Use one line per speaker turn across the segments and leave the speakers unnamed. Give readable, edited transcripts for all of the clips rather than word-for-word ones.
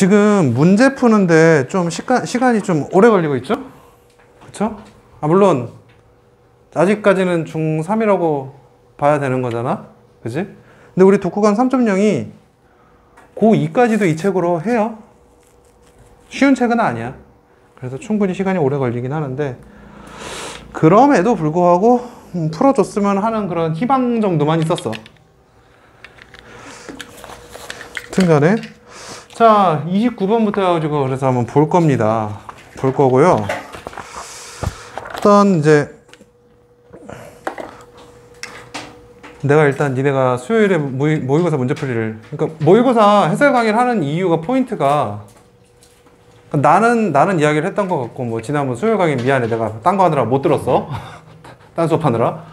지금 문제 푸는데 좀 시간이 좀 오래 걸리고 있죠? 그쵸? 물론 아직까지는 중3이라고 봐야 되는 거잖아, 그지? 근데 우리 독후감 3.0이 고2까지도 이 책으로 해요. 쉬운 책은 아니야. 그래서 충분히 시간이 오래 걸리긴 하는데, 그럼에도 불구하고 풀어줬으면 하는 그런 희망 정도만 있었어. 등간에 자, 29번부터 해가지고 그래서 한번 볼 겁니다. 볼 거고요. 일단 이제 내가 일단 니네가 수요일에 모의고사 문제풀이를, 그러니까 모의고사 해설 강의를 하는 이유가 포인트가, 나는 이야기를 했던 것 같고, 뭐 지난번 수요일 강의 미안해, 내가 딴 거 하느라 못 들었어. 딴 수업하느라.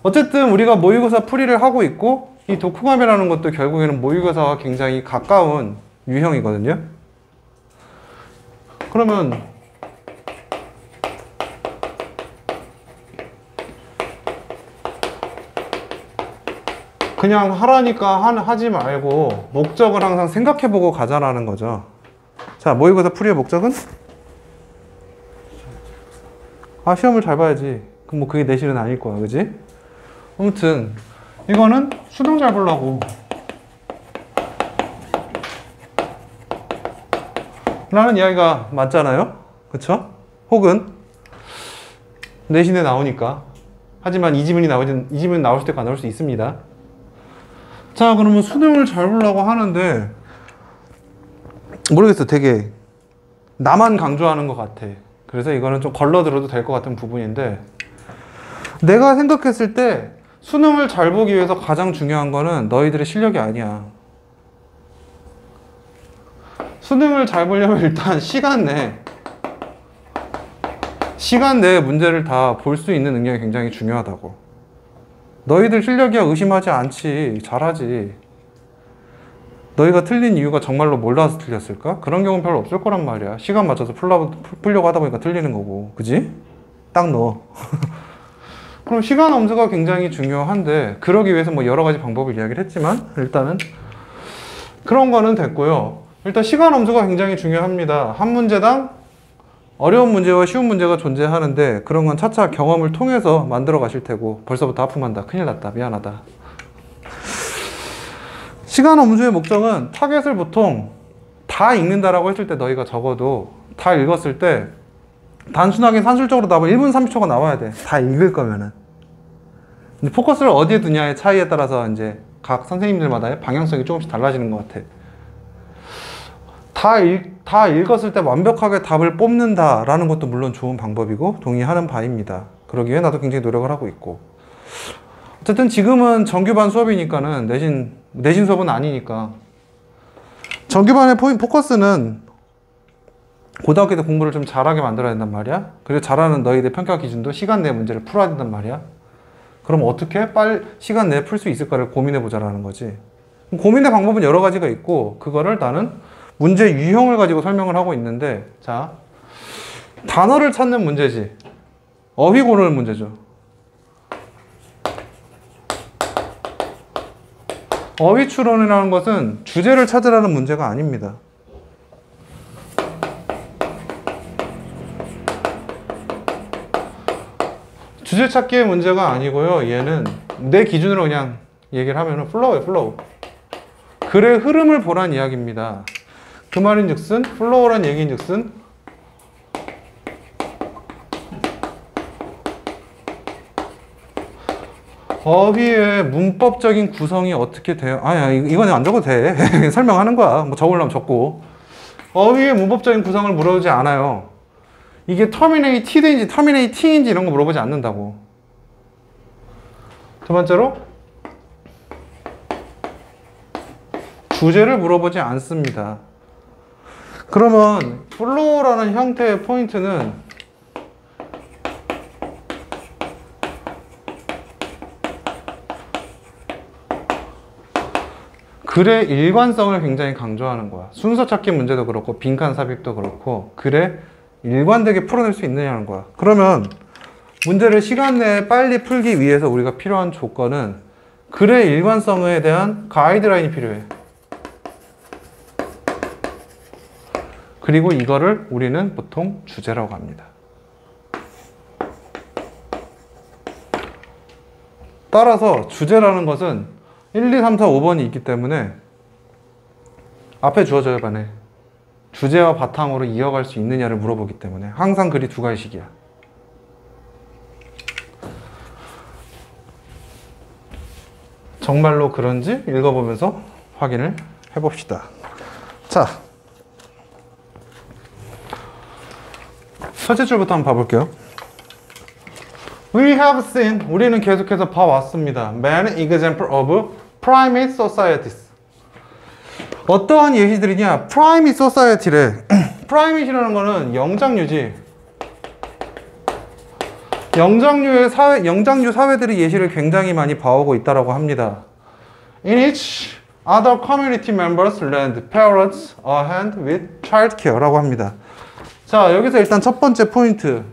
어쨌든 우리가 모의고사 풀이를 하고 있고, 이 독후감이라는 것도 결국에는 모의고사와 굉장히 가까운 유형이거든요. 그러면 그냥 하라니까 하지 말고 목적을 항상 생각해보고 가자라는 거죠. 자, 모의고사 풀이의 목적은? 시험을 잘 봐야지. 그럼 뭐 그게 내실은 아닐 거야, 그지? 아무튼 이거는 수능 잘 보려고 라는 이야기가 맞잖아요, 그쵸? 혹은 내신에 나오니까. 하지만 이 지문이 나올 수도 있고 안 나올 수 있습니다. 자, 그러면 수능을 잘 보려고 하는데, 모르겠어, 되게 나만 강조하는 것 같아. 그래서 이거는 좀 걸러들어도 될 것 같은 부분인데, 내가 생각했을 때 수능을 잘 보기 위해서 가장 중요한 거는 너희들의 실력이 아니야. 수능을 잘 보려면 일단 시간 내에 문제를 다 볼 수 있는 능력이 굉장히 중요하다고. 너희들 실력이야 의심하지 않지. 잘하지. 너희가 틀린 이유가 정말로 몰라서 틀렸을까? 그런 경우는 별로 없을 거란 말이야. 시간 맞춰서 풀려고 하다 보니까 틀리는 거고. 그지? 딱 너. 그럼 시간 엄수가 굉장히 중요한데, 그러기 위해서 뭐 여러 가지 방법을 이야기를 했지만, 일단은 그런 거는 됐고요. 일단 시간 엄수가 굉장히 중요합니다. 한 문제당 어려운 문제와 쉬운 문제가 존재하는데, 그런 건 차차 경험을 통해서 만들어 가실 테고. 벌써부터 하품한다. 큰일 났다. 미안하다. 시간 엄수의 목적은 타겟을 보통 다 읽는다라고 했을 때, 너희가 적어도 다 읽었을 때 단순하게 산술적으로 답은 1분 30초가 나와야 돼. 다 읽을 거면은. 근데 포커스를 어디에 두냐의 차이에 따라서 이제 각 선생님들마다의 방향성이 조금씩 달라지는 것 같아. 다 읽었을 때 완벽하게 답을 뽑는다라는 것도 물론 좋은 방법이고 동의하는 바입니다. 그러기 위해 나도 굉장히 노력을 하고 있고. 어쨌든 지금은 정규반 수업이니까는 내신 수업은 아니니까. 정규반의 포커스는 고등학교 때 공부를 좀 잘하게 만들어야 된단 말이야. 그리고 잘하는 너희들 평가 기준도 시간 내에 문제를 풀어야 된단 말이야. 그럼 어떻게 빨리 시간 내에 풀 수 있을까를 고민해 보자라는 거지. 고민의 방법은 여러 가지가 있고, 그거를 나는 문제 유형을 가지고 설명을 하고 있는데, 자, 단어를 찾는 문제지. 어휘 고르는 문제죠. 어휘 추론이라는 것은 주제를 찾으라는 문제가 아닙니다. 주제 찾기의 문제가 아니고요. 얘는 내 기준으로 그냥 얘기를 하면은 플로우예요, 플로우. 글의 흐름을 보란 이야기입니다. 그 말인즉슨 플로우란 얘기인즉슨 어휘의 문법적인 구성이 어떻게 돼요? 이거는 안 적어도 돼. 설명하는 거야. 뭐 적으려면 적고. 어휘의 문법적인 구성을 물어보지 않아요. 이게 terminated인지 terminating인지 이런 거 물어보지 않는다고. 두 번째로 주제를 물어보지 않습니다. 그러면 flow라는 형태의 포인트는 글의 일관성을 굉장히 강조하는 거야. 순서 찾기 문제도 그렇고 빈칸 삽입도 그렇고 글의 일관되게 풀어낼 수 있느냐는 거야. 그러면 문제를 시간 내에 빨리 풀기 위해서 우리가 필요한 조건은 글의 일관성에 대한 가이드라인이 필요해. 그리고 이거를 우리는 보통 주제라고 합니다. 따라서 주제라는 것은 1, 2, 3, 4, 5번이 있기 때문에 앞에 주어져야 반해 주제와 바탕으로 이어갈 수 있느냐를 물어보기 때문에 항상 글이 두 가지씩이야. 정말로 그런지 읽어보면서 확인을 해봅시다. 자, 첫째 줄부터 한번 봐볼게요. We have seen, 우리는 계속해서 봐왔습니다. Many examples of primate societies. 어떠한 예시들이냐? Primate society래. Primate이라는 거는 영장류지. 영장류 사회들의 예시를 굉장히 많이 봐오고 있다고 합니다. In each other community members lend parents a hand with childcare라고 합니다. 자, 여기서 일단 첫 번째 포인트.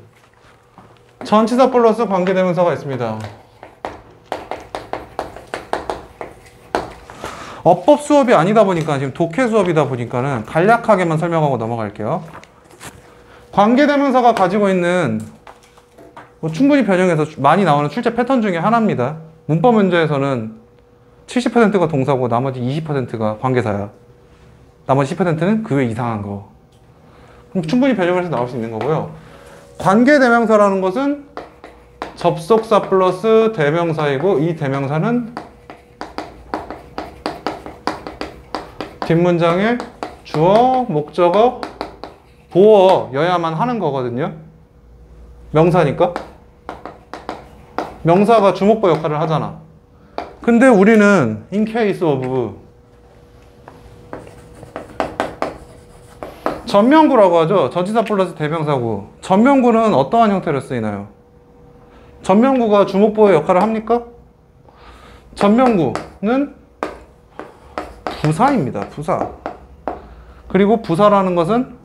전치사 플러스 관계대명사가 있습니다. 어법 수업이 아니다 보니까 지금 독해 수업이다 보니까는 간략하게만 설명하고 넘어갈게요. 관계대명사가 가지고 있는 충분히 변형해서 많이 나오는 출제 패턴 중에 하나입니다. 문법 문제에서는 70%가 동사고 나머지 20%가 관계사야. 나머지 10%는 그 외 이상한 거. 그럼 충분히 변형을 해서 나올 수 있는 거고요. 관계대명사라는 것은 접속사 플러스 대명사이고 이 대명사는 뒷문장에 주어, 목적어, 보어여야만 하는 거거든요. 명사니까. 명사가 주목보 역할을 하잖아. 근데 우리는 in case of 전명구라고 하죠. 전치사 플러스 대명사구. 전명구는 어떠한 형태로 쓰이나요? 전명구가 주목보의 역할을 합니까? 전명구는 부사입니다. 부사. 그리고 부사라는 것은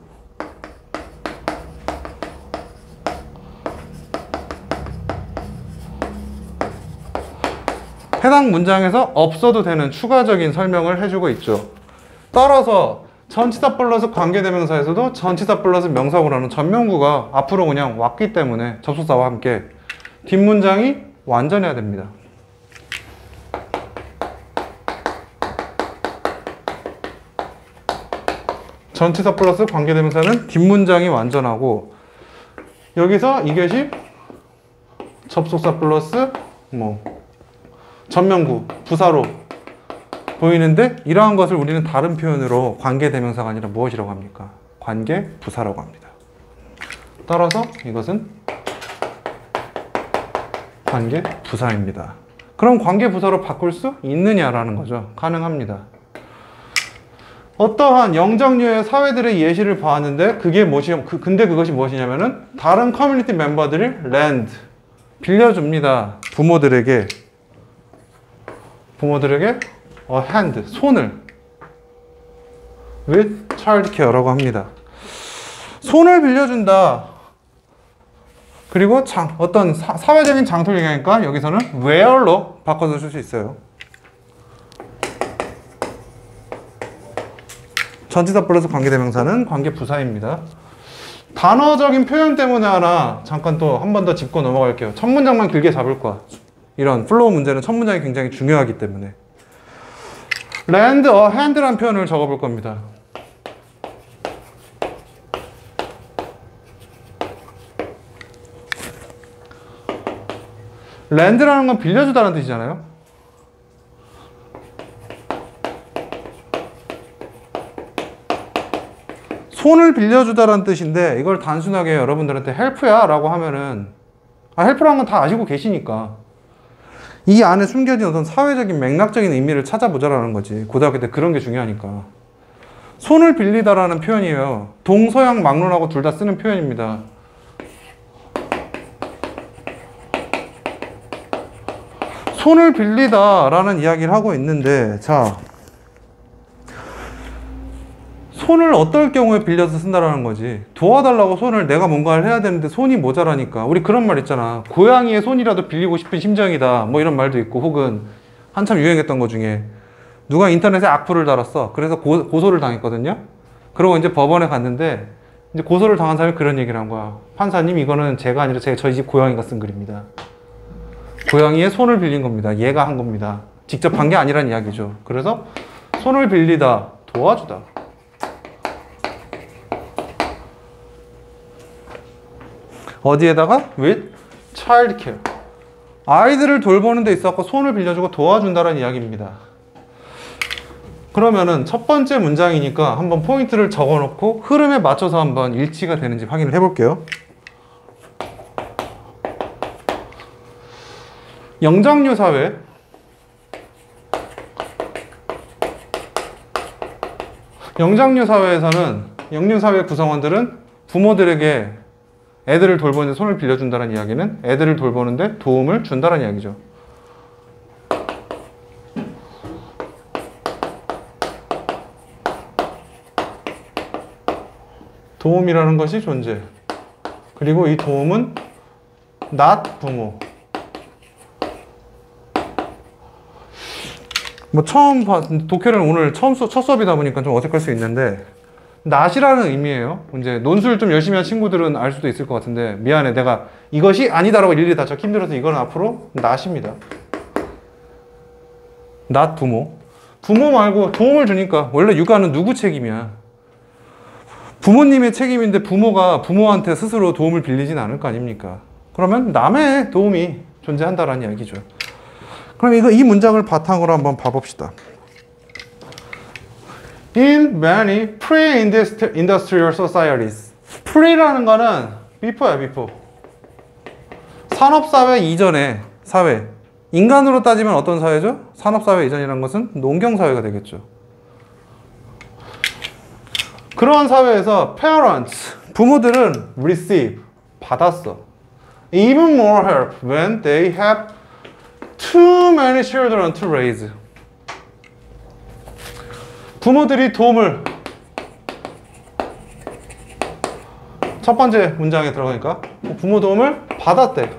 해당 문장에서 없어도 되는 추가적인 설명을 해주고 있죠. 따라서 전치사 플러스 관계대명사에서도 전치사 플러스 명사구라는 전명구가 앞으로 그냥 왔기 때문에 접속사와 함께 뒷문장이 완전해야 됩니다. 전치사 플러스 관계대명사는 뒷문장이 완전하고 여기서 이것이 접속사 플러스 전명구, 부사로 보이는데 이러한 것을 우리는 다른 표현으로 관계대명사가 아니라 무엇이라고 합니까? 관계부사라고 합니다. 따라서 이것은 관계부사입니다. 그럼 관계부사로 바꿀 수 있느냐라는 거죠. 가능합니다. 어떠한 영장류의 사회들의 예시를 봐왔는데 근데 그것이 무엇이냐면은 다른 커뮤니티 멤버들이 lend 빌려줍니다. 부모들에게 a hand 손을 with childcare라고 합니다. 손을 빌려준다. 그리고 어떤 사회적인 장소를 얘기하니까 여기서는 where로 바꿔서 쓸 수 있어요. 전치사 플러스 관계대명사는 관계부사입니다. 단어적인 표현 때문에 하나 잠깐 또 한 번 더 짚고 넘어갈게요. 첫 문장만 길게 잡을 거야. 이런 플로우 문제는 첫 문장이 굉장히 중요하기 때문에 lend a hand라는 표현을 적어볼 겁니다. lend라는 건 빌려주다는 뜻이잖아요. 손을 빌려주다라는 뜻인데 이걸 단순하게 여러분들한테 help야 라고 하면은 help라는 건 다 아시고 계시니까 이 안에 숨겨진 어떤 사회적인 맥락적인 의미를 찾아보자라는 거지. 고등학교 때 그런 게 중요하니까. 손을 빌리다라는 표현이에요. 동서양 막론하고 둘 다 쓰는 표현입니다. 손을 빌리다라는 이야기를 하고 있는데 자 손을 어떨 경우에 빌려서 쓴다라는 거지. 도와달라고 손을 내가 뭔가를 해야 되는데 손이 모자라니까. 우리 그런 말 있잖아. 고양이의 손이라도 빌리고 싶은 심정이다. 뭐 이런 말도 있고 혹은 한참 유행했던 것 중에 누가 인터넷에 악플을 달았어. 그래서 고소를 당했거든요. 그러고 이제 법원에 갔는데 이제 고소를 당한 사람이 그런 얘기를 한 거야. 판사님, 이거는 제가 아니라 저희 집 고양이가 쓴 글입니다. 고양이의 손을 빌린 겁니다. 얘가 한 겁니다. 직접 한 게 아니란 이야기죠. 그래서 손을 빌리다, 도와주다. 어디에다가? with child care. 아이들을 돌보는 데 있어서 손을 빌려주고 도와준다는 이야기입니다. 그러면은 첫 번째 문장이니까 한번 포인트를 적어 놓고 흐름에 맞춰서 한번 일치가 되는지 확인을 해 볼게요. 영장류 사회. 영장류 사회에서는 영류 사회 구성원들은 부모들에게 애들을 돌보는데 손을 빌려준다는 이야기는 애들을 돌보는데 도움을 준다는 이야기죠. 도움이라는 것이 존재. 그리고 이 도움은 not 부모. 뭐 독해를 오늘 첫 수업이다 보니까 좀 어색할 수 있는데 not이라는 의미예요. 이제 논술 좀 열심히 한 친구들은 알 수도 있을 것 같은데 미안해, 내가 이것이 아니다라고 일일이 다 적기 힘들어서 이거는 앞으로 not입니다. not 부모. 부모 말고 도움을 주니까 원래 육아는 누구 책임이야? 부모님의 책임인데 부모가 부모한테 스스로 도움을 빌리진 않을 거 아닙니까? 그러면 남의 도움이 존재한다라는 이야기죠. 그럼 이 문장을 바탕으로 한번 봐봅시다. In many pre-industrial societies. Pre라는 거는 before야, before. 산업사회 이전의 사회. 인간으로 따지면 어떤 사회죠? 산업사회 이전이라는 것은 농경사회가 되겠죠. 그런 사회에서 parents, 부모들은 receive, 받았어. Even more help when they have too many children to raise. 부모들이 도움을 첫 번째 문장에 들어가니까 부모 도움을 받았대.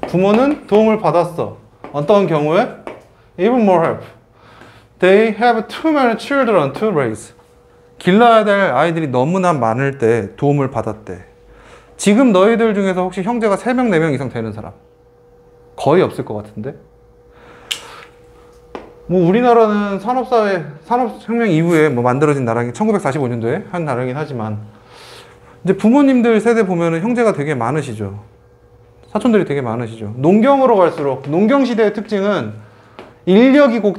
부모는 도움을 받았어. 어떤 경우에? Even more help. They have too many children to raise. 길러야 될 아이들이 너무나 많을 때 도움을 받았대. 지금 너희들 중에서 혹시 형제가 3명, 4명 이상 되는 사람? 거의 없을 것 같은데? 뭐 우리나라는 산업혁명 이후에 뭐 만들어진 나라긴 1945년도에 한 나라긴 하지만 이제 부모님들 세대 보면은 형제가 되게 많으시죠. 사촌들이 되게 많으시죠. 농경으로 갈수록 농경시대의 특징은 인력이 곧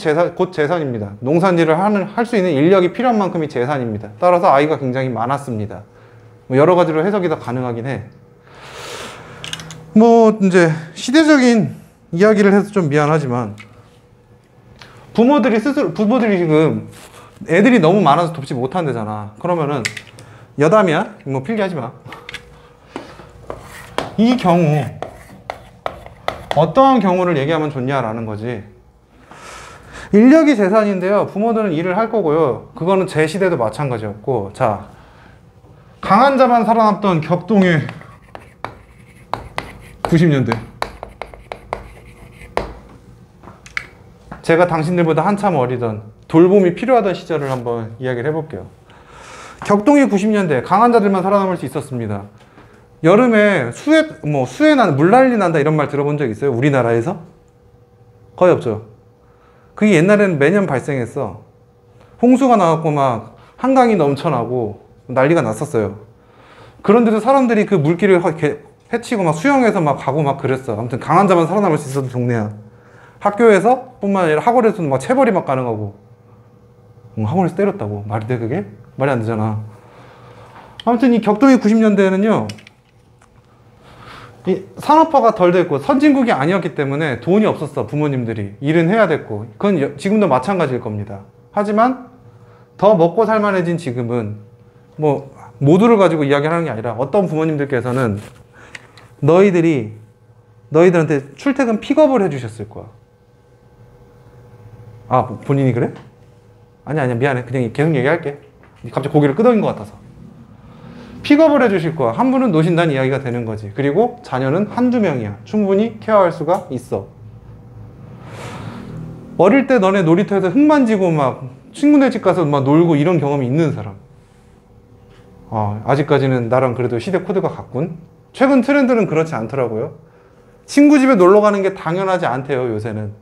재산입니다. 농산일을 할 수 있는 인력이 필요한 만큼이 재산입니다. 따라서 아이가 굉장히 많았습니다. 뭐 여러 가지로 해석이 다 가능하긴 해. 뭐 이제 시대적인 이야기를 해서 좀 미안하지만 부모들이 지금 애들이 너무 많아서 돕지 못한대잖아. 그러면은 여담이야? 뭐 필기하지 마. 이 경우 어떠한 경우를 얘기하면 좋냐라는 거지. 인력이 재산인데요. 부모들은 일을 할 거고요. 그거는 제 시대도 마찬가지였고. 자, 강한 자만 살아남던 격동의 90년대. 제가 당신들보다 한참 어리던 돌봄이 필요하던 시절을 한번 이야기를 해볼게요. 격동의 90년대 강한 자들만 살아남을 수 있었습니다. 여름에 물난리 난다 이런 말 들어본 적 있어요? 우리나라에서? 거의 없죠. 그게 옛날에는 매년 발생했어. 홍수가 나왔고 막 한강이 넘쳐나고 난리가 났었어요. 그런데도 사람들이 그 물길을 헤치고 막 수영해서 막 가고 막 그랬어. 아무튼 강한 자만 살아남을 수 있었던 동네야. 학교에서 뿐만 아니라 학원에서도 막 체벌이 막 가능하고. 학원에서 때렸다고. 말이 돼 그게? 말이 안 되잖아. 아무튼 이 격동의 90년대에는요. 이 산업화가 덜 됐고 선진국이 아니었기 때문에 돈이 없었어. 부모님들이 일은 해야 됐고 그건 지금도 마찬가지일 겁니다. 하지만 더 먹고 살만해진 지금은 뭐 모두를 가지고 이야기하는 게 아니라 어떤 부모님들께서는 너희들한테 출퇴근 픽업을 해주셨을 거야. 아 본인이 그래? 아니야 미안해. 그냥 계속 얘기할게. 갑자기 고개를 끄덕인 것 같아서. 픽업을 해주실 거야. 한 분은 노신다는 이야기가 되는 거지. 그리고 자녀는 한두 명이야. 충분히 케어할 수가 있어. 어릴 때 너네 놀이터에서 흙 만지고 막 친구네 집 가서 막 놀고 이런 경험이 있는 사람. 아직까지는 나랑 그래도 시대 코드가 같군. 최근 트렌드는 그렇지 않더라고요. 친구 집에 놀러 가는 게 당연하지 않대요, 요새는.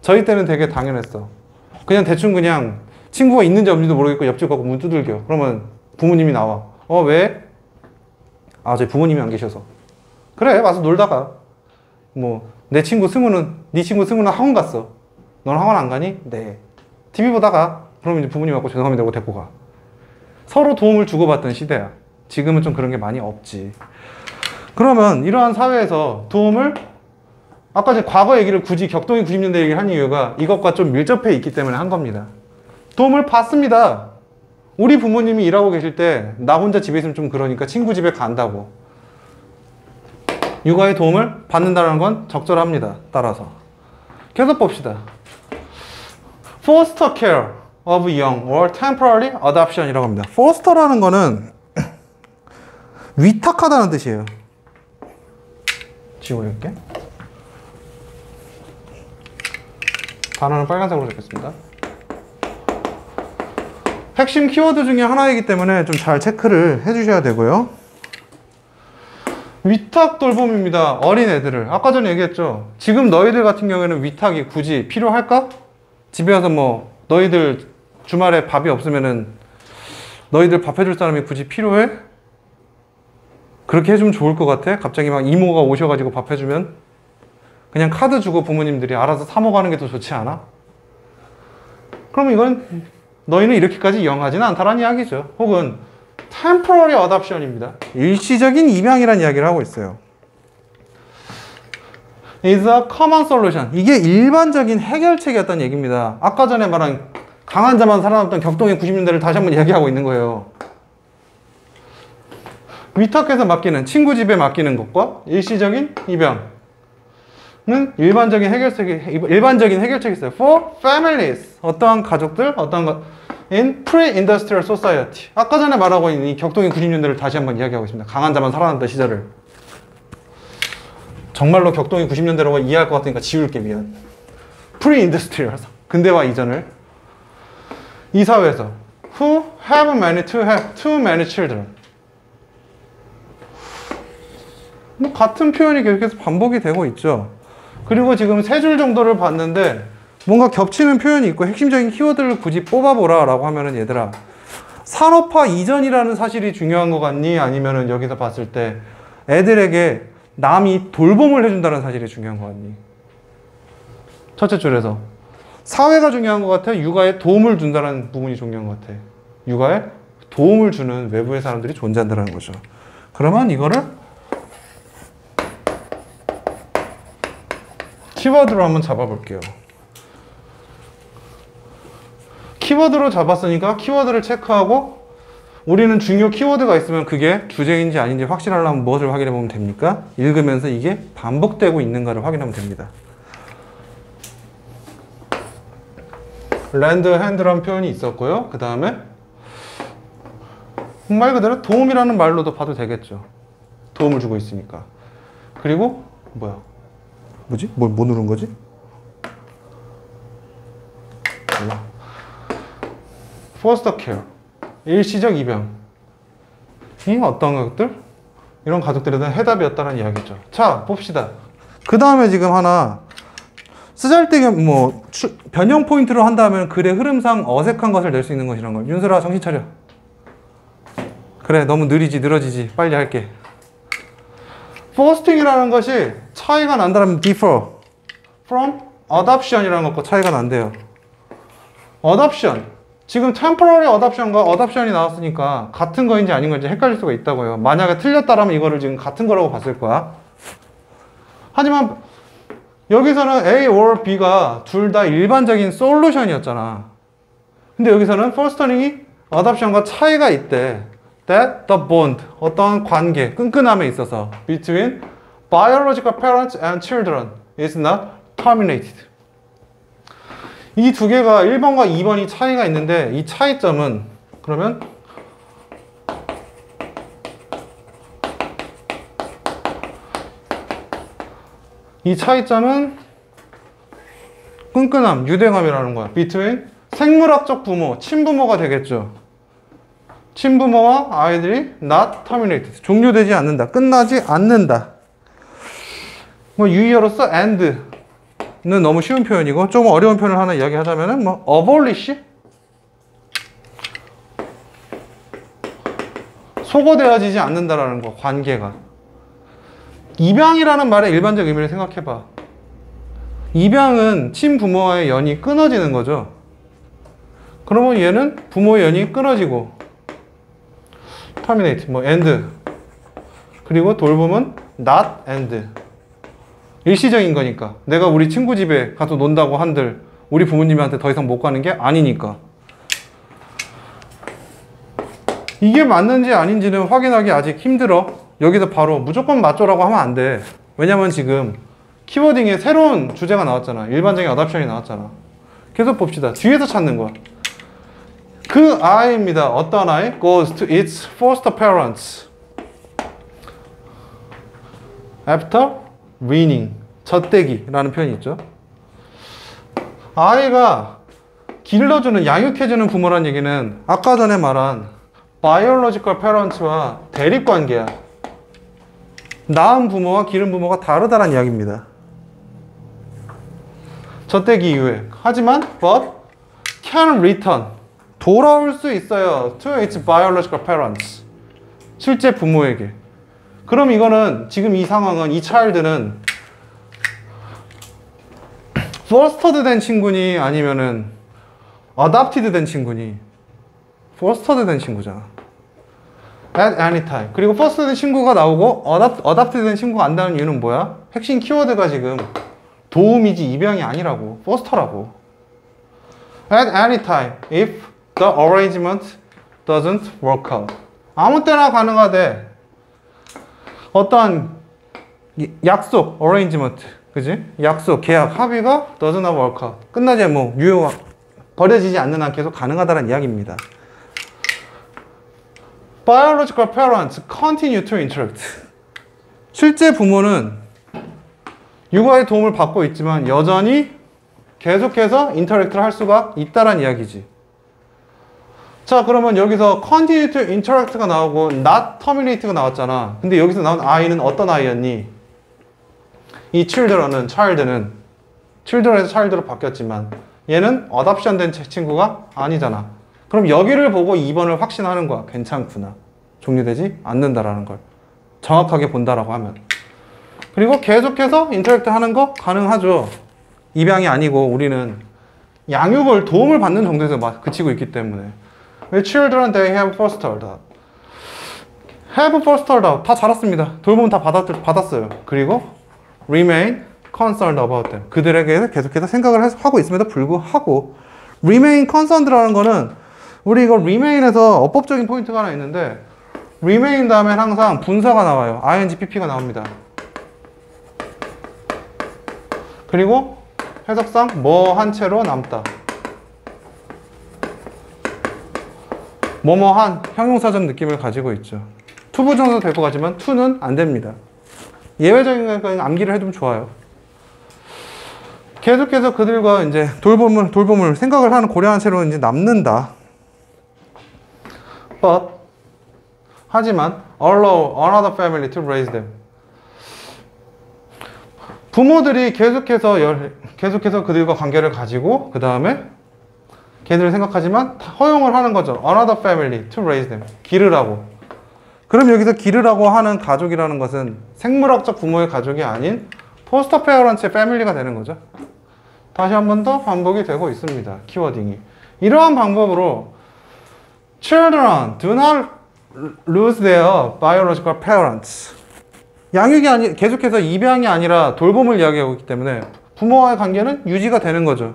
저희 때는 되게 당연했어. 그냥 대충 그냥 친구가 있는지 없는지도 모르겠고 옆집 가고 문 두들겨. 그러면 부모님이 나와. 왜? 저희 부모님이 안 계셔서. 그래, 와서 놀다가. 내 친구 승우는, 네 친구 승우는 학원 갔어. 넌 학원 안 가니? 네. TV 보다가. 그러면 이제 부모님 갖고 죄송합니다 하고 데리고 가. 서로 도움을 주고받던 시대야. 지금은 좀 그런 게 많이 없지. 그러면 이러한 사회에서 도움을, 아까 이제 과거 얘기를 굳이 격동이 90년대 얘기를 한 이유가 이것과 좀 밀접해 있기 때문에 한 겁니다. 도움을 받습니다. 우리 부모님이 일하고 계실 때 나 혼자 집에 있으면 좀 그러니까 친구 집에 간다고. 육아의 도움을 받는다는 건 적절합니다. 따라서. 계속 봅시다. Foster care of young or temporary adoption이라고 합니다. Foster라는 거는 위탁하다는 뜻이에요. 지워줄게. 단어는 빨간색으로 적겠습니다. 핵심 키워드 중에 하나이기 때문에 좀 잘 체크를 해주셔야 되고요. 위탁 돌봄입니다. 어린애들을. 아까 전에 얘기했죠. 지금 너희들 같은 경우에는 위탁이 굳이 필요할까? 집에 와서 너희들 주말에 밥이 없으면은 너희들 밥 해줄 사람이 굳이 필요해? 그렇게 해주면 좋을 것 같아? 갑자기 막 이모가 오셔가지고 밥 해주면? 그냥 카드 주고 부모님들이 알아서 사 먹어가는 게 더 좋지 않아? 그럼 이건 너희는 이렇게까지 영하지는 않다라는 이야기죠. 혹은 temporary adoption입니다. 일시적인 입양이라는 이야기를 하고 있어요. is a common solution. 이게 일반적인 해결책이었다는 얘기입니다. 아까 전에 말한 강한 자만 살아남던 격동의 90년대를 다시 한번 이야기하고 있는 거예요. 위탁해서 맡기는, 친구 집에 맡기는 것과 일시적인 입양은 일반적인 해결책이 있어요. For families. 어떠한 가족들, in pre-industrial society. 아까 전에 말하고 있는 이 격동의 90년대를 다시 한번 이야기하고 있습니다. 강한 자만 살아남던 시절을. 정말로 격동의 90년대라고 이해할 것 같으니까 지울게, 미안. pre-industrial. 근대화 이전을. 이 사회에서 who have managed to have too many children. 같은 표현이 계속해서 반복이 되고 있죠. 그리고 지금 3줄 정도를 봤는데 뭔가 겹치는 표현이 있고 핵심적인 키워드를 굳이 뽑아보라 라고 하면은 얘들아, 산업화 이전이라는 사실이 중요한 것 같니? 아니면은 여기서 봤을 때 애들에게 남이 돌봄을 해준다는 사실이 중요한 것 같니? 첫째 줄에서 사회가 중요한 것 같아? 육아에 도움을 준다는 부분이 중요한 것 같아? 육아에 도움을 주는 외부의 사람들이 존재한다는 거죠. 그러면 이거를 키워드로 한번 잡아볼게요. 키워드로 잡았으니까 키워드를 체크하고 우리는 중요 키워드가 있으면 그게 주제인지 아닌지 확실하려면 무엇을 확인해 보면 됩니까? 읽으면서 이게 반복되고 있는가를 확인하면 됩니다. 랜드 핸드라는 표현이 있었고요. 그 다음에 말 그대로 도움이라는 말로도 봐도 되겠죠. 도움을 주고 있으니까. 그리고 뭐지? 뭐 누른 거지? 몰라. 포스터 케어. 일시적 입양. 이 어떤 가족들? 이런 가족들에 대한 해답이었다는 이야기죠. 자, 봅시다. 그 다음에 지금 하나 쓰잘데기 변형 포인트로 한다면 글의 흐름상 어색한 것을 낼 수 있는 것이란 걸. 윤슬아, 정신 차려. 그래, 너무 늘어지지. 빨리 할게. 포스팅이라는 것이 차이가 난다면 differ from adoption이라는 것과 차이가 난대요. adoption. 지금 temporary adoption과 adoption이 나왔으니까 같은 거인지 아닌 건지 헷갈릴 수가 있다고요. 만약에 틀렸다라면 이거를 지금 같은 거라고 봤을 거야. 하지만 여기서는 A or B가 둘 다 일반적인 솔루션이었잖아. 근데 여기서는 fostering이 adoption과 차이가 있대. That the bond, 어떤 관계, 끈끈함에 있어서 between biological parents and children is not terminated. 이 두 개가 1번과 2번이 차이가 있는데 이 차이점은 그러면 이 차이점은 끈끈함, 유대감이라는 거야. Between 생물학적 부모, 친부모가 되겠죠. 친부모와 아이들이 not terminated, 종료되지 않는다, 끝나지 않는다. 뭐 유의어로서 and는 너무 쉬운 표현이고, 조금 어려운 표현을 하나 이야기하자면은 뭐 abolish, 소거되어지지 않는다라는 거, 관계가. 입양이라는 말의 일반적 의미를 생각해봐. 입양은 친부모와의 연이 끊어지는 거죠. 그러면 얘는 부모의 연이 끊어지고 terminate, 뭐 end, 그리고 돌봄은 not end, 일시적인 거니까. 내가 우리 친구 집에 가서 논다고 한들 우리 부모님한테 더 이상 못 가는 게 아니니까. 이게 맞는지 아닌지는 확인하기 아직 힘들어. 여기서 바로 무조건 맞죠라고 하면 안 돼. 왜냐면 지금 키워딩에 새로운 주제가 나왔잖아. 일반적인 어답션이 나왔잖아. 계속 봅시다. 뒤에서 찾는 거야. 그 아이입니다. 어떤 아이? goes to its foster parents after weaning. 젖대기라는 표현이 있죠. 아이가 길러주는, 양육해주는 부모란 얘기는 아까 전에 말한 biological parents와 대립관계야. 낳은 부모와 기른 부모가 다르다는 이야기입니다. 젖대기 이후에. 하지만 but can return, 돌아올 수 있어요. to its biological parents, 실제 부모에게. 그럼 이거는 지금 이 상황은, 이 child는 fostered 된 친구니 아니면은 adopted 된 친구니? fostered 된 친구잖아. at any time. 그리고 fostered 된 친구가 나오고 adopted 된 친구가 안 나오는 이유는 뭐야? 핵심 키워드가 지금 도움이지 입양이 아니라고. foster라고. at any time if the arrangement doesn't work out. 아무 때나 가능하대. 어떤 약속, arrangement, 그지? 약속, 계약, 합의가 doesn't work out, 끝나지, 뭐 버려지지 않는 한 계속 가능하다는 이야기입니다. Biological parents continue to interact. 실제 부모는 육아의 도움을 받고 있지만 여전히 계속해서 인터랙트를 할 수가 있다는 이야기지. 자, 그러면 여기서 continue to interact가 나오고 not terminate가 나왔잖아. 근데 여기서 나온 아이는 어떤 아이였니? 이 children은, children에서 child로 바뀌었지만 얘는 adoption 된 친구가 아니잖아. 그럼 여기를 보고 2번을 확신하는 거야. 괜찮구나. 종료되지 않는다라는 걸 정확하게 본다라고 하면. 그리고 계속해서 인터랙트 하는 거 가능하죠. 입양이 아니고 우리는 양육을, 도움을 받는 정도에서 그치고 있기 때문에. Children they have fostered out. have fostered out. 다 자랐습니다. 돌봄 다 받았어요. 그리고 remain concerned about them. 그들에게 계속해서 생각을 하고 있음에도 불구하고 remain concerned라는 거는 우리 이거 remain에서 어법적인 포인트가 하나 있는데 remain 다음엔 항상 분사가 나와요. ing, pp가 나옵니다. 그리고 해석상 뭐 한 채로 남다. 뭐뭐한 형용사적 느낌을 가지고 있죠. 투부 정도 될 것 같지만 투는 안 됩니다. 예외적인 건 암기를 해두면 좋아요. 계속해서 그들과 이제 돌봄을 생각을 하는 고려한 채로 이제 남는다. But 하지만 allow another family to raise them. 부모들이 계속해서 그들과 관계를 가지고 그 다음에 걔들을 생각하지만 허용을 하는 거죠. Another family to raise them. 기르라고. 그럼 여기서 기르라고 하는 가족이라는 것은 생물학적 부모의 가족이 아닌 포스터 페어런츠의 패밀리가 되는 거죠. 다시 한 번 더 반복이 되고 있습니다. 키워딩이. 이러한 방법으로 Children do not lose their biological parents. 양육이 계속해서 입양이 아니라 돌봄을 이야기하고 있기 때문에 부모와의 관계는 유지가 되는 거죠.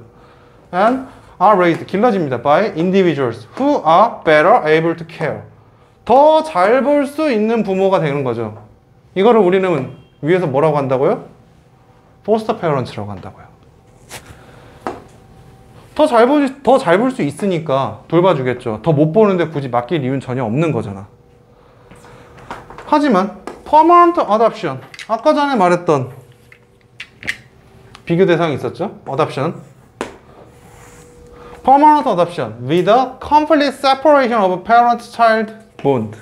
And are raised, 길러집니다. by individuals who are better able to care. 더 잘 볼 수 있는 부모가 되는 거죠. 이거를 우리는 위에서 뭐라고 한다고요? foster parents라고 한다고요. 더 잘 볼 수 있으니까 돌봐주겠죠. 더 못 보는데 굳이 맡길 이유는 전혀 없는 거잖아. 하지만 permanent adoption, 아까 전에 말했던 비교 대상이 있었죠? adoption. permanent adoption with a complete separation of parent-child bond.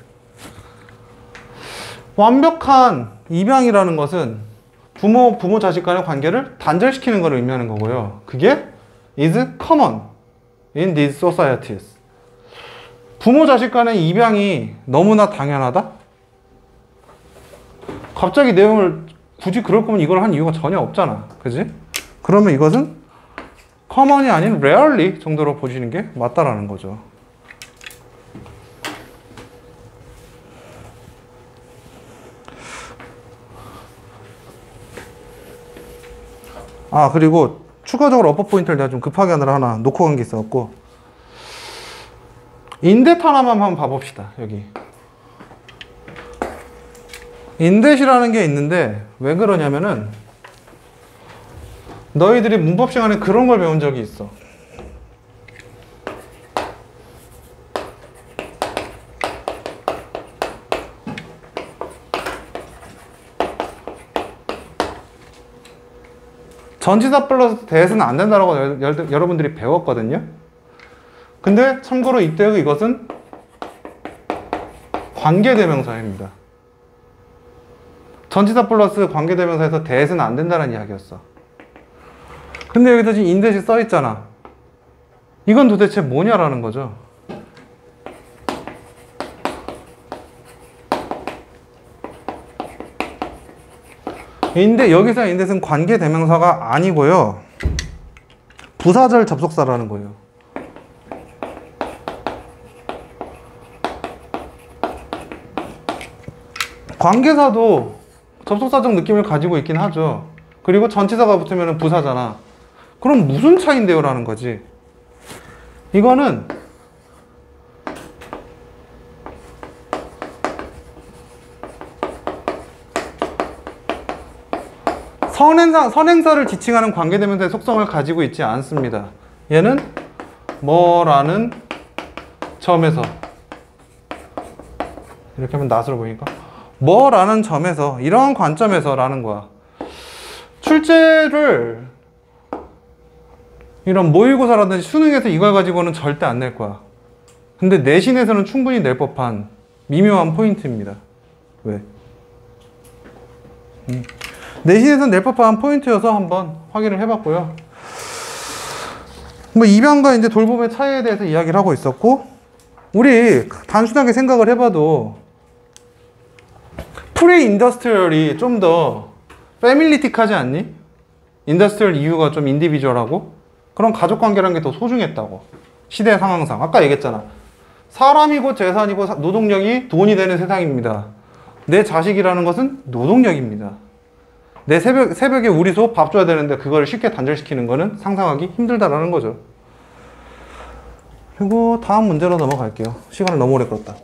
완벽한 입양이라는 것은 부모 자식 간의 관계를 단절시키는 것을 의미하는 거고요. 그게 is common in these societies. 부모 자식 간의 입양이 너무나 당연하다? 갑자기 내용을 굳이 그럴 거면 이걸 한 이유가 전혀 없잖아. 그지? 그러면 이것은 common이 아닌 rarely 정도로 보시는 게 맞다라는 거죠. 아, 그리고 추가적으로 어퍼 포인트를 내가 좀 급하게 하느라 하나 놓고 간 게 있어갖고, 인댓 하나만 한번 봐봅시다. 여기 인댓이라는 게 있는데 왜 그러냐면은 너희들이 문법 시간에 그런 걸 배운 적이 있어. 전치사 플러스 대에서는 안 된다라고 여러분들이 배웠거든요. 근데 참고로 이때 이것은 관계대명사입니다. 전치사 플러스 관계대명사에서 대에서는 안 된다는 이야기였어. 근데 여기서 지금 인댓이 써있잖아. 이건 도대체 뭐냐라는 거죠. 여기서 인댓은 관계대명사가 아니고요. 부사절 접속사라는 거예요. 관계사도 접속사적 느낌을 가지고 있긴 하죠. 그리고 전치사가 붙으면 부사잖아. 그럼 무슨 차이인데요? 라는 거지. 이거는 선행사를 지칭하는 관계대명사의 속성을 가지고 있지 않습니다. 얘는 뭐라는 점에서, 이렇게 하면 낫으로 보이니까 뭐라는 점에서, 이런 관점에서 라는 거야. 출제를 이런 모의고사라든지 수능에서 이걸 가지고는 절대 안 낼 거야. 근데 내신에서는 충분히 낼 법한 미묘한 포인트입니다. 왜? 내신에서는 낼 법한 포인트여서 한번 확인을 해봤고요. 뭐 입양과 이제 돌봄의 차이에 대해서 이야기를 하고 있었고, 우리 단순하게 생각을 해봐도 프리 인더스트리얼이 좀 더 패밀리틱하지 않니? 인더스트리얼 이유가 좀 인디비주얼하고 그런 가족관계라는 게 더 소중했다고. 시대 상황상 아까 얘기했잖아. 사람이 곧 재산이고 노동력이 돈이 되는 세상입니다. 내 자식이라는 것은 노동력입니다. 내 새벽에 우리 소 밥 줘야 되는데 그걸 쉽게 단절시키는 거는 상상하기 힘들다라는 거죠. 그리고 다음 문제로 넘어갈게요. 시간을 너무 오래 끌었다.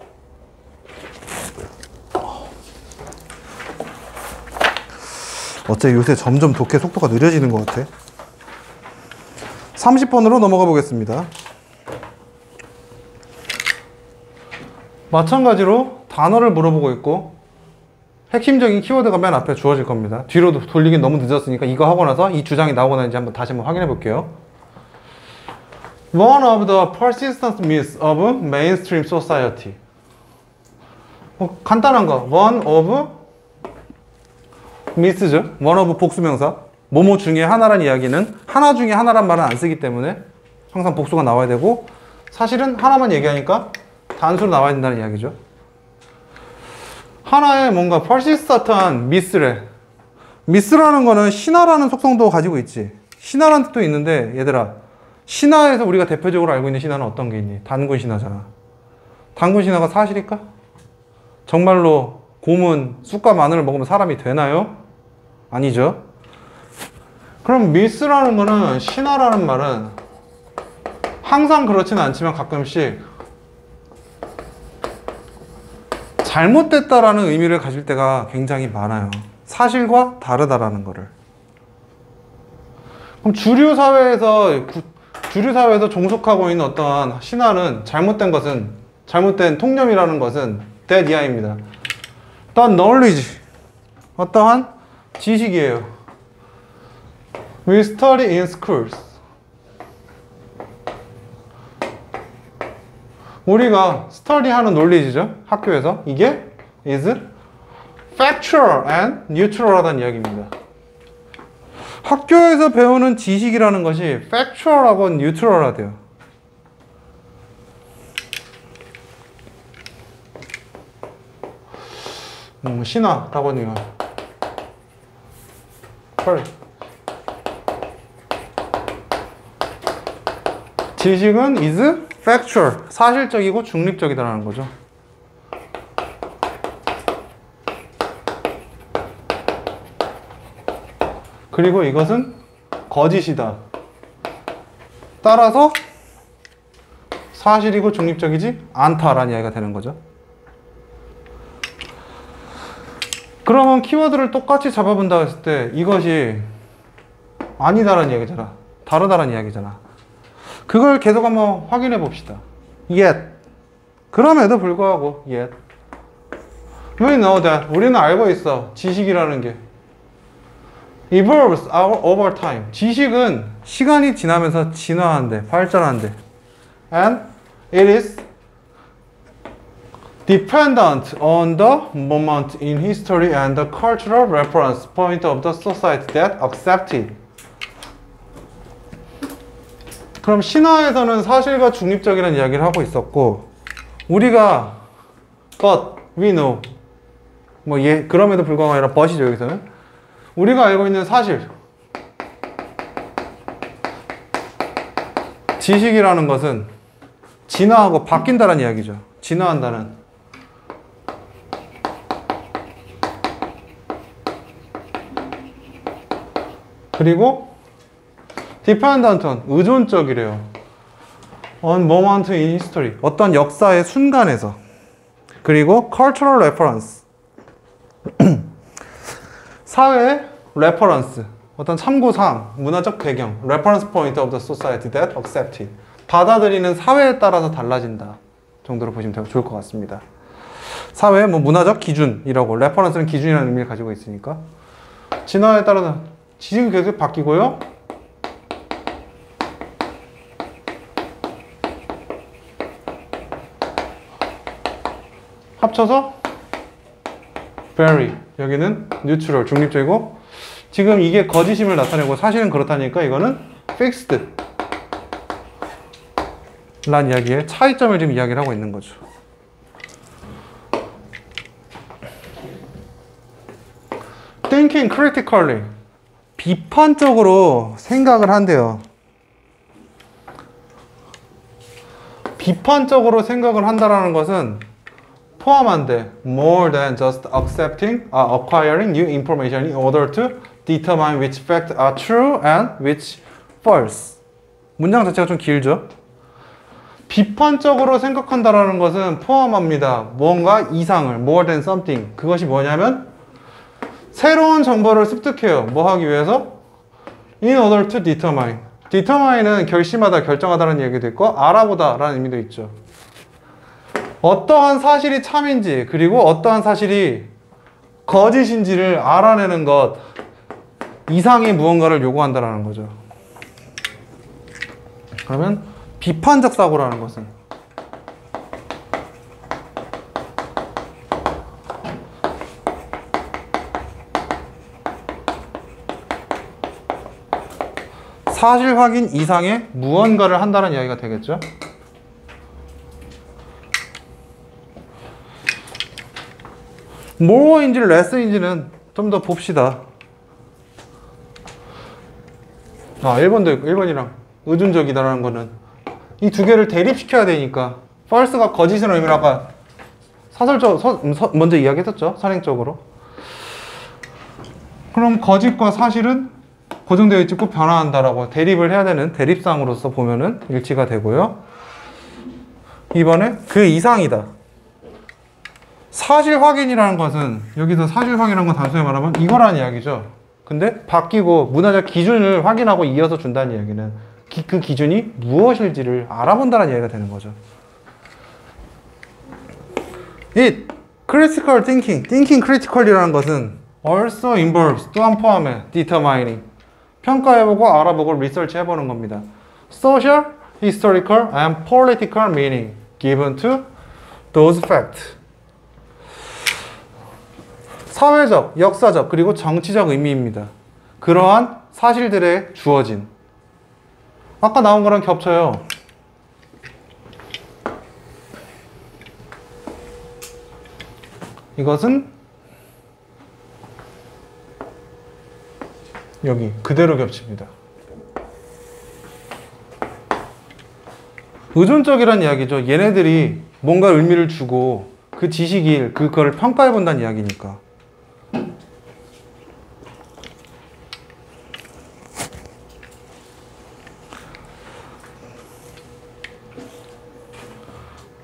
어째 요새 점점 독해 속도가 느려지는 것 같아. 30번으로 넘어가 보겠습니다. 마찬가지로 단어를 물어보고 있고 핵심적인 키워드가 맨 앞에 주어질 겁니다. 뒤로 돌리긴 너무 늦었으니까 이거 하고 나서 이 주장이 나오고 나는지 다시 한번 확인해 볼게요. One of the persistent myths of mainstream society. 간단한 거. One of myths죠. One of 복수명사. 뭐뭐 중에 하나란 이야기는 하나 중에 하나란 말은 안 쓰기 때문에 항상 복수가 나와야 되고, 사실은 하나만 얘기하니까 단수로 나와야 된다는 이야기죠. 하나의 뭔가 persistent한 myth래. myth라는 거는 신화라는 속성도 가지고 있지. 신화라는 뜻도 있는데 얘들아, 신화에서 우리가 대표적으로 알고 있는 신화는 어떤 게 있니? 단군 신화잖아. 단군 신화가 사실일까? 정말로 곰은 쑥과 마늘을 먹으면 사람이 되나요? 아니죠. 그럼 미스라는 거는, 신화라는 말은 항상 그렇지는 않지만 가끔씩 잘못됐다라는 의미를 가질 때가 굉장히 많아요. 사실과 다르다라는 거를. 그럼 주류 사회에서 종속하고 있는 어떠한 신화는, 잘못된 것은, 잘못된 통념이라는 것은 that 이하입니다. 어떠한 knowledge, 어떠한 지식이에요. We study in schools. 우리가 스터디하는 논리지죠. 학교에서 이게 is factual and neutral하다는 이야기입니다. 학교에서 배우는 지식이라는 것이 factual하고 neutral하대요. 신화 답안이가 지식은 is factual, 사실적이고 중립적이다라는 거죠. 그리고 이것은 거짓이다. 따라서 사실이고 중립적이지 않다라는 이야기가 되는 거죠. 그러면 키워드를 똑같이 잡아본다 했을 때 이것이 아니다라는 이야기잖아. 다르다라는 이야기잖아. 그걸 계속 한번 확인해 봅시다. Yet. 그럼에도 불구하고 yet. We know that. 우리는 알고 있어. 지식이라는 게 evolves over time. 지식은 시간이 지나면서 진화한대, 발전한대. And it is dependent on the moment in history and the cultural reference point of the society that accept it. 그럼 신화에서는 사실과 중립적이라는 이야기를 하고 있었고, 우리가 but we know 그럼에도 불구하고 아니라 but이죠. 여기서는 우리가 알고 있는 사실, 지식이라는 것은 진화하고 바뀐다는 이야기죠. 진화한다는. 그리고 dependent on, 의존적이래요. on moment in history, 어떤 역사의 순간에서. 그리고 cultural reference, 사회의 reference, 어떤 참고사항, 문화적 배경, reference point of the society that accept it, 받아들이는 사회에 따라서 달라진다 정도로 보시면 좋을 것 같습니다. 사회의 문화적 기준이라고, reference는 기준이라는 의미를 가지고 있으니까 진화에 따라서 지식이 계속 바뀌고요. 합쳐서 vary, 여기는 neutral, 중립적이고, 지금 이게 거짓임을 나타내고 사실은 그렇다니까 이거는 fixed 라는 이야기의 차이점을 지금 이야기를 하고 있는 거죠. thinking critically, 비판적으로 생각을 한대요. 비판적으로 생각을 한다라는 것은 포함한데 more than just acquiring new information in order to determine which facts are true and which false. 문장 자체가 좀 길죠? 비판적으로 생각한다라는 것은 포함합니다. 뭔가 이상을, more than something. 그것이 뭐냐면 새로운 정보를 습득해요. 뭐 하기 위해서? in order to determine. determine은 결심하다, 결정하다라는 얘기도 있고 알아보다라는 의미도 있죠. 어떠한 사실이 참인지, 그리고 어떠한 사실이 거짓인지를 알아내는 것 이상의 무언가를 요구한다라는 거죠. 그러면 비판적 사고라는 것은 사실 확인 이상의 무언가를 한다는 이야기가 되겠죠. more인지 less인지는 좀 더 봅시다. 1번도 있고 1번이랑 의존적이다라는 거는 이 두 개를 대립시켜야 되니까 false가 거짓이라는 의미를 아까 먼저 이야기했었죠. 선행적으로. 그럼 거짓과 사실은 고정되어 있고 변화한다라고 대립을 해야 되는 대립상으로서 보면은 일치가 되고요. 이번에 그 이상이다. 사실 확인이라는 것은, 여기서 사실 확인이라는 건 단순히 말하면 이거라는 이야기죠. 근데 바뀌고 문화적 기준을 확인하고 이어서 준다는 이야기는 그 기준이 무엇일지를 알아본다는 이야기가 되는 거죠. It, critical thinking critical이라는 것은 also involves, 또한 포함해, determining, 평가해보고 알아보고 리서치 해보는 겁니다. Social, historical, and political meaning, given to those facts. 사회적, 역사적, 그리고 정치적 의미입니다. 그러한 사실들에 주어진. 아까 나온 거랑 겹쳐요. 이것은 여기 그대로 겹칩니다. 의존적이란 이야기죠. 얘네들이 뭔가 의미를 주고 그 지식이 그걸 평가해 본다는 이야기니까.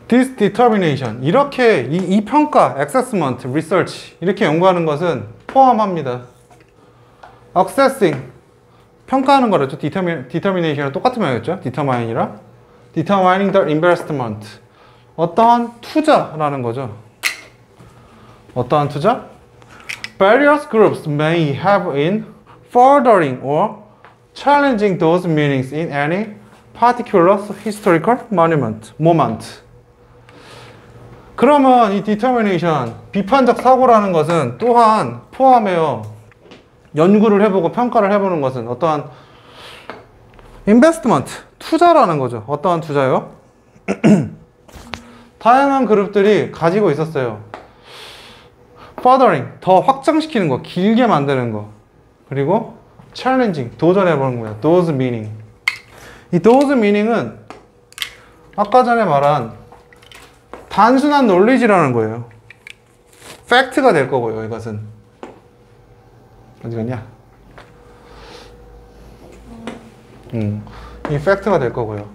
This determination, 이렇게 이 평가, assessment, research 이렇게 연구하는 것은 포함합니다. Assessing, 평가하는 거랬죠. determination이랑 똑같은 말이었죠. determine이랑 determining the investment, 어떠한 투자라는 거죠. 어떠한 투자? Various groups may have in furthering or challenging those meanings in any particular historical moment. 그러면 이 determination, 비판적 사고라는 것은 또한 포함해요. 연구를 해보고 평가를 해보는 것은 어떠한 investment, 투자라는 거죠. 어떠한 투자요? 다양한 그룹들이 가지고 있었어요. furthering, 더 확장시키는 거, 길게 만드는 거. 그리고 challenging, 도전해보는 거예요. those meaning. 이 those meaning은 아까 전에 말한 단순한 논리지라는 거예요. 팩트가 될 거고요, 이것은. 어디 갔냐? 이 팩트가 될 거고요.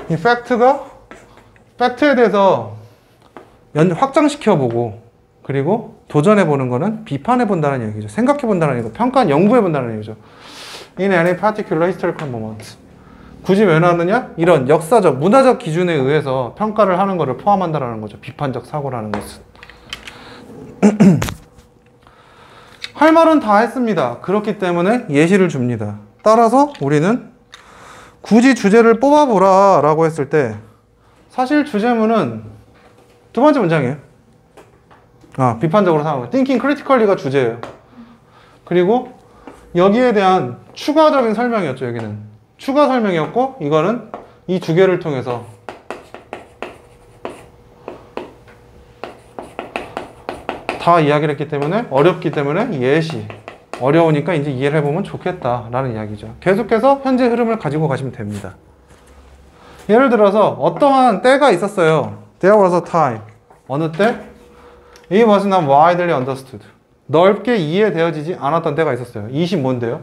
이 팩트에 대해서 확장시켜보고, 그리고 도전해보는 거는 비판해본다는 얘기죠. 생각해본다는 얘기죠. 평가, 연구해본다는 얘기죠. In any particular historical moment. 굳이 왜 나왔느냐? 이런 역사적, 문화적 기준에 의해서 평가를 하는 것을 포함한다는 거죠. 비판적 사고라는 것은. 할 말은 다 했습니다. 그렇기 때문에 예시를 줍니다. 따라서 우리는 굳이 주제를 뽑아보라 라고 했을 때 사실 주제문은 두 번째 문장이에요. 비판적으로 생각하고 Thinking critically가 주제예요. 그리고 여기에 대한 추가적인 설명이었죠. 여기는 추가 설명이었고, 이거는 이 두 개를 통해서 다 이야기를 했기 때문에, 어렵기 때문에 예시, 어려우니까 이제 이해를 해보면 좋겠다라는 이야기죠. 계속해서 현재 흐름을 가지고 가시면 됩니다. 예를 들어서 어떠한 때가 있었어요. There was a time. 어느 때? It was not widely understood. 넓게 이해되어지지 않았던 때가 있었어요. 이시 뭔데요?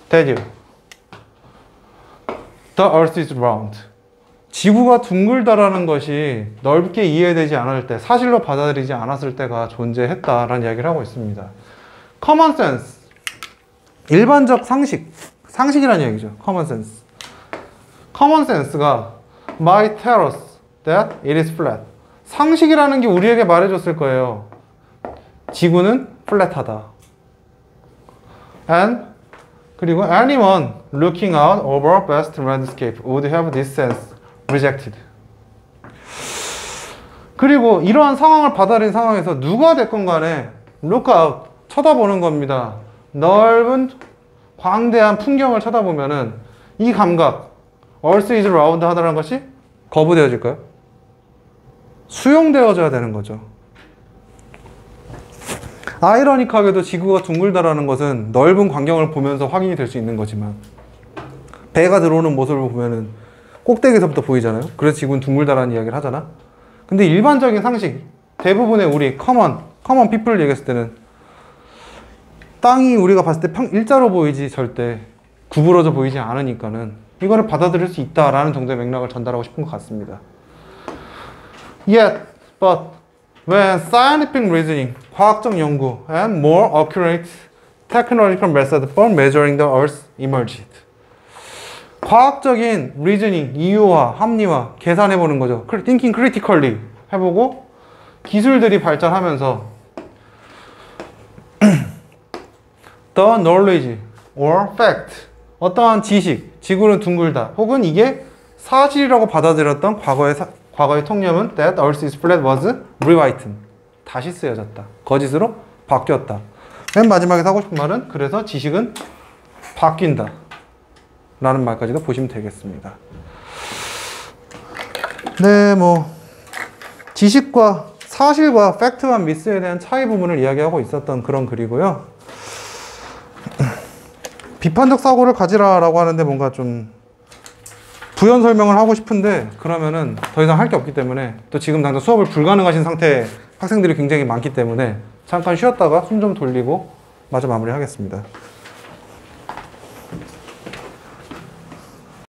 대지요. The earth is round. 지구가 둥글다라는 것이 넓게 이해되지 않을 때, 사실로 받아들이지 않았을 때가 존재했다라는 이야기를 하고 있습니다. Common sense. 일반적 상식. 상식이라는 얘기죠. Common sense. Common sense가 might tell us that it is flat. 상식이라는 게 우리에게 말해줬을 거예요. 지구는 플랫하다. And 그리고 anyone looking out over vast landscape would have this sense rejected. 그리고 이러한 상황을 받아들인 상황에서 누가 됐건 간에 look out, 쳐다보는 겁니다. 넓은 광대한 풍경을 쳐다보면은 이 감각, earth is round 하다는 것이 거부되어질까요? 수용되어져야 되는 거죠. 아이러니하게도 지구가 둥글다라는 것은 넓은 광경을 보면서 확인이 될 수 있는 거지만 배가 들어오는 모습을 보면은 꼭대기에서부터 보이잖아요. 그래서 지구는 둥글다라는 이야기를 하잖아. 근데 일반적인 상식, 대부분의 우리 common people을 얘기했을 때는 땅이 우리가 봤을 때 일자로 보이지 절대 구부러져 보이지 않으니까는 이거를 받아들일 수 있다라는 정도의 맥락을 전달하고 싶은 것 같습니다. Yet, but when scientific reasoning, 과학적 연구, and more accurate technological method for measuring the earth emerged. 과학적인 reasoning, 이유와 합리화, 계산해보는 거죠. thinking critically 해보고 기술들이 발전하면서 the knowledge or fact, 어떠한 지식, 지구는 둥글다, 혹은 이게 사실이라고 받아들였던 과거의 통념은 that earth is flat was rewritten. 다시 쓰여졌다. 거짓으로 바뀌었다. 맨 마지막에 하고 싶은 말은 그래서 지식은 바뀐다. 라는 말까지도 보시면 되겠습니다. 네, 뭐 지식과 사실과 팩트와 미스에 대한 차이 부분을 이야기하고 있었던 그런 글이고요. 비판적 사고를 가지라라고 하는데 뭔가 좀 부연 설명을 하고 싶은데 그러면은 더 이상 할 게 없기 때문에 또 지금 당장 수업을 불가능하신 상태의 학생들이 굉장히 많기 때문에 잠깐 쉬었다가 숨 좀 돌리고 마저 마무리하겠습니다.